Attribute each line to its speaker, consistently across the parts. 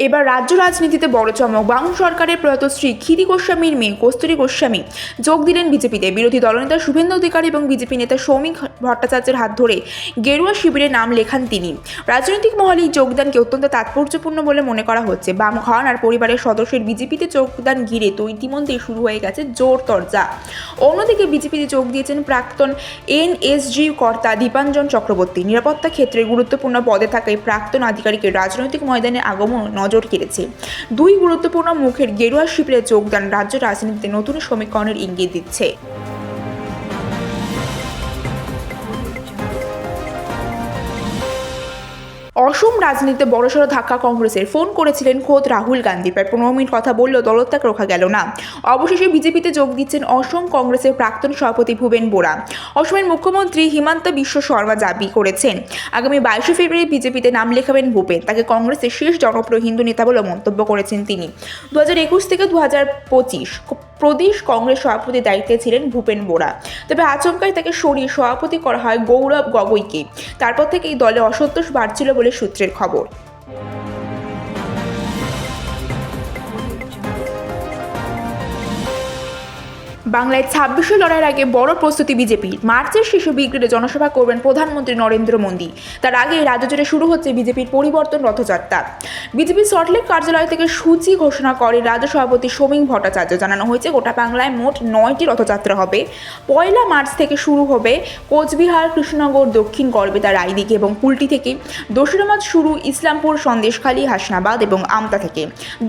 Speaker 1: এবার রাজ্য রাজনীতিতে বড় চমক। বাম সরকারের প্রয়াত স্ত্রী ক্ষিতি গোস্বামীর মেয়ে কস্তুরী গোস্বামী যোগ দিলেন বিজেপিতে। বিরোধী দলনেতা শুভেন্দু অধিকারী এবং বিজেপি নেতা সৌমিক ভট্টাচার্যের হাত ধরে গেরুয়া শিবিরে নাম লেখান তিনি। রাজনৈতিক মহলে এই যোগদানকে অত্যন্ত তাৎপর্যপূর্ণ বলে মনে করা হচ্ছে। বাম খান আর পরিবারের সদস্যের বিজেপিতে যোগদান ঘিরে তো ইতিমধ্যেই শুরু হয়ে গেছে জোর তরজা। অন্যদিকে বিজেপিতে যোগ দিয়েছেন প্রাক্তন এনএসজি কর্তা দীপাঞ্জন চক্রবর্তী। নিরাপত্তা ক্ষেত্রে গুরুত্বপূর্ণ পদে থাকা এই প্রাক্তন আধিকারিকের রাজনৈতিক ময়দানে আগমন নজর কেড়েছে। দুই গুরুত্বপূর্ণ মুখের গেরুয়া শিবিরে যোগদান রাজ্য রাজনীতিতে নতুন সমীকরণের ইঙ্গিত দিচ্ছে। অসম রাজনীতিতে বড়সড় ধাক্কা কংগ্রেসের। ফোন করেছিলেন খোদ রাহুল গান্ধী, প্রায় 15 মিনিট কথা বললেও দলত্যাগ রোখা গেল না। অবশেষে বিজেপিতে যোগ দিচ্ছেন অসম কংগ্রেসের প্রাক্তন সভাপতি ভূপেন বোরা। অসমের মুখ্যমন্ত্রী হিমন্ত বিশ্ব শর্মা দাবি করেছেন আগামী 22 ফেব্রুয়ারি বিজেপিতে নাম লেখাবেন ভূপেন। তাকে কংগ্রেসের শেষ জনপ্রিয় হিন্দু নেতা বলে মন্তব্য করেছেন তিনি। 2021 থেকে 2025 প্রদেশ কংগ্রেস সভাপতির দায়িত্বে ছিলেন ভূপেন বোরা। তবে আচমকাই তাকে সরিয়ে সভাপতি করা হয় গৌরব গগৈকে। তারপর থেকেই দলে অসন্তোষ বাড়ছিল বলে সূত্রের খবর। বাংলায় 26 লড়াইয়ের আগে বড় প্রস্তুতি বিজেপির। মার্চের শেষে ব্রিগেডে জনসভা করবেন প্রধানমন্ত্রী নরেন্দ্র মোদী। তার আগে রাজ্য জুড়ে শুরু হচ্ছে বিজেপির পরিবর্তন রথযাত্রা। বিজেপির সল্টলেক কার্যালয় থেকে সূচি ঘোষণা করে রাজ্য সভাপতি সৌমিক ভট্টাচার্য। জানানো হয়েছে গোটা বাংলায় মোট 9টি রথযাত্রা হবে। 1 মার্চ থেকে শুরু হবে কোচবিহার, কৃষ্ণনগর, দক্ষিণ গড়বেতা, রায়দিঘি এবং কুলটি থেকে। 2 মার্চ শুরু ইসলামপুর, সন্দেশখালী, হাসনাবাদ এবং আমতা থেকে।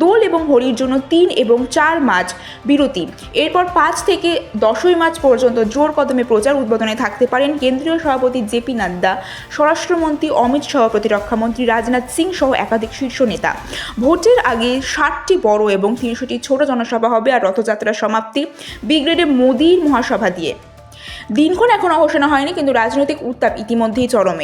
Speaker 1: দোল এবং হোলির জন্য 3 এবং 4 মার্চ বিরতি। এরপর 5 থেকে 10 মার্চ পর্যন্ত জোর কদমে প্রচার উদ্বোধনে থাকতে পারেন কেন্দ্রীয় সভাপতি জেপি নাড্ডা, স্বরাষ্ট্রমন্ত্রী অমিত শাহ, প্রতিরক্ষামন্ত্রী রাজনাথ সিং সহ একাধিক শীর্ষ নেতা। ভোটের আগে 60টি বড় এবং 300টি ছোট জনসভা হবে। আর রথযাত্রার সমাপ্তি ব্রিগেডে মোদীর মহাসভা দিয়ে। দিনক্ষণ এখনও ঘোষণা হয়নি, কিন্তু রাজনৈতিক উত্তাপ ইতিমধ্যেই চরমে।